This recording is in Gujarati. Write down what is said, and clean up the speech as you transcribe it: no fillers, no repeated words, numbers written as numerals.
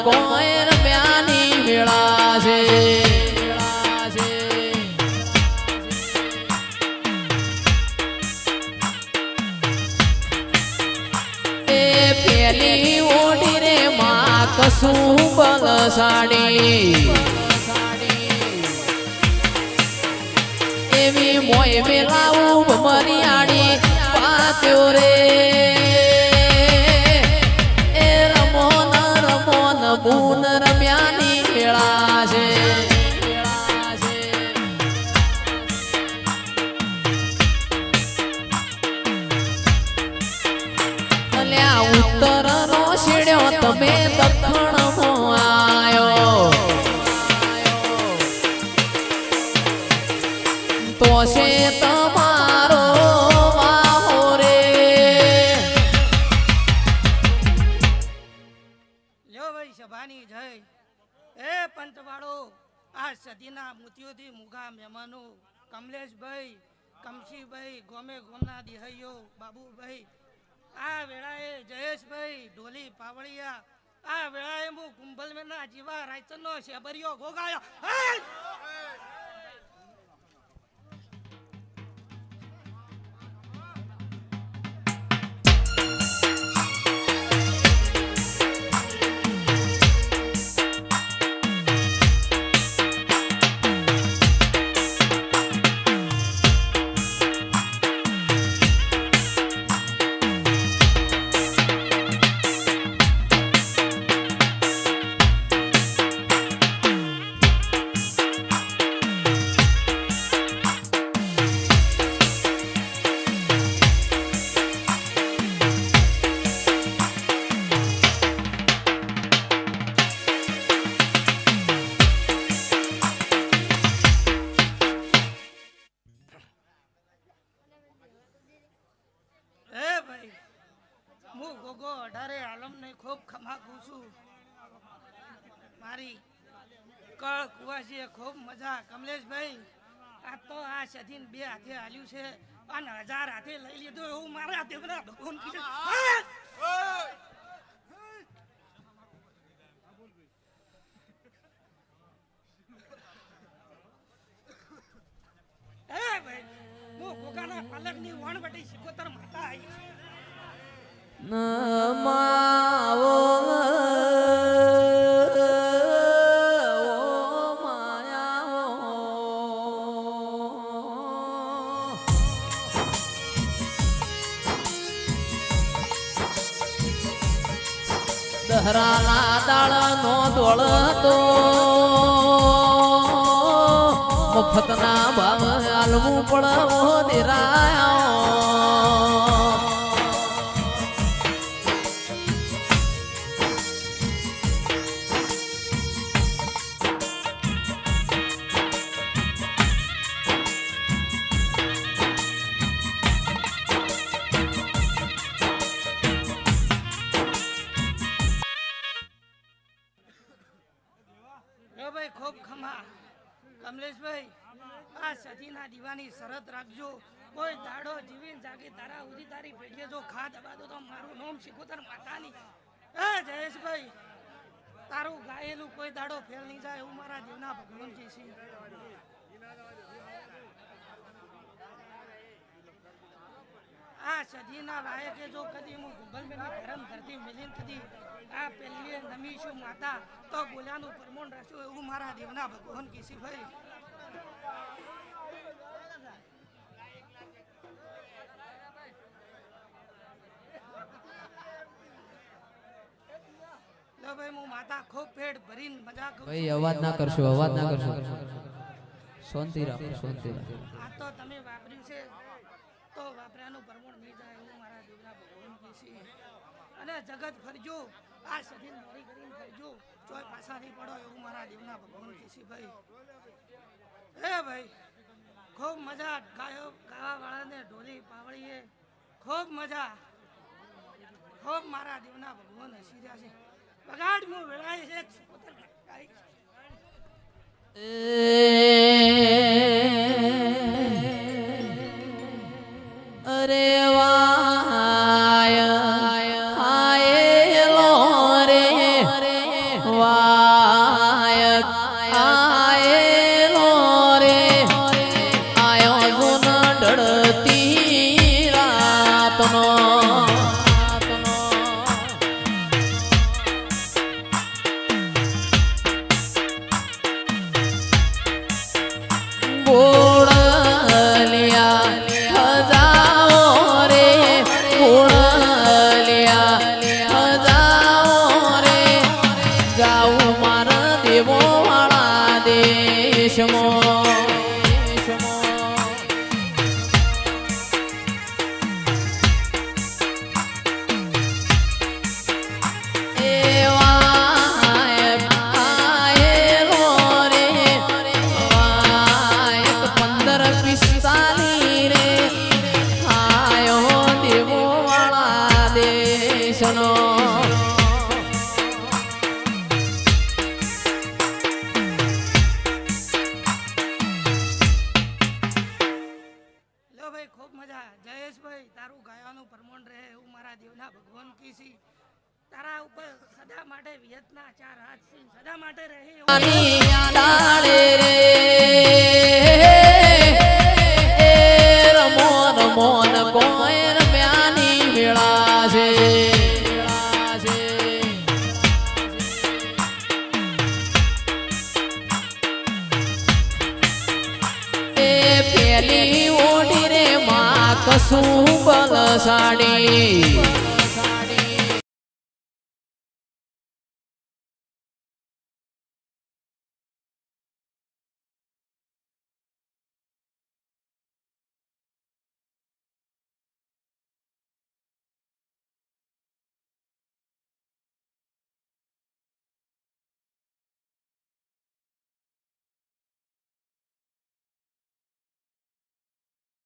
કોઈ રમ્યાની મેળા છે એ પેલી ઓઢી રે માં કસું બલસાડી એવી મોય મેલાવું મરિયાળી પાત્યો રે એ રમોન રમોન બૂન રમ્યાની મેળા છે અલ્યા ઉત્તર નો શેડ્યો તમે દક્ષિણ માં આયો તો છે તમારો વાહો રે લ્યો ભાઈ સભાની જય એ પંચવાળો આ સદીના મોતીઓથી મુગા મહેમાનો કમલેશભાઈ કમશીભાઈ ગોમે ગોમના દિહૈયો બાબુભાઈ આ વેળાએ જયેશભાઈ ઢોલી પાવળિયા આ વેળાએ હું કુંભલમેના જીવા રાયચનનો શેબરિયો ગોગાયો હું ગોગો અઢારે આલમને ખૂબ ખમાકું છું મારી કળ કુવાસીએ ખૂબ મજા કમલેશભાઈ આ તો આ સધીન બે હાથે હાલ્યું છે અને 1000 હાથે લઈ લીધું એવું મારા દેવના ભગવાન કીધું ભાઈ હું ગોગાના પાલકની વણ વટી સિકોતર માતા આવી નમાવો દહરાના દાળનો દોડતો મફતના ભાવ હાલવું પડવો દેરાયો ખૂબ ખમા કમલેશભાઈ આ સતીના દીવાની શરત રાખજો કોઈ દાડો જીવીને જાગે તારા ઉધી તારી પેઢીએ જો ખા દબાદો તો મારું નામ શિકોતર માતાની એ જયેશભાઈ તારું ગાયેલું કોઈ દાડો ફેલ નહીં જાય એવું મારા દેવના ભગવાન છે આ સદીના લાયકે જો કદી હું ગુંબલમેની ધરમ ધરતી મિલીન કદી આ પેલીએ નમીશું માતા તો બોલ્યાનું પરમોણ રહેશું એવું મારા દેવના ભગવાન કેસીભાઈ લો ભાઈ હું માતા ખૂબ પેટ ભરીને મજા કરું ભાઈ અવાજ ના કરશો શાંતિ રાખો શાંતિ રાખો આ તો તમે વાપર્યું છે તો વાપર્યાનું પરમોણ નહીં જાય એવું મારા દેવના ભગવાન કેસી અને જગત ફરજો આ સધી મોરી કરીને ફરજો ચોય પાછા નહીં પડો એવું મારા દેવના ભગવાન કેસી ભાઈ હે ભાઈ ખૂબ મજા ગાયો ગાવા વાળાને ઢોલી પાવળીએ ખૂબ મજા ખૂબ મારા દેવના ભગવાન હસી રહ્યા છે બગાડ હું વેળાય છે અરે વાય આયેલો રે જાઉં મારા દેવો વાળા દેશમાં લો ભાઈ ખૂબ મજા જયેશભાઈ તારું ગાયાનું પરમોણ રહે એવું મારા દેવના ભગવાન કી સી તારા ઉપર સદા માટે વિયતના ચાર હાથ છે સદા માટે રહે એવું ડાળે રે રમોન મોન કોઈ રમ્યાની વેળા છે પેલી ઓઢી રે માં કસું બલસાડી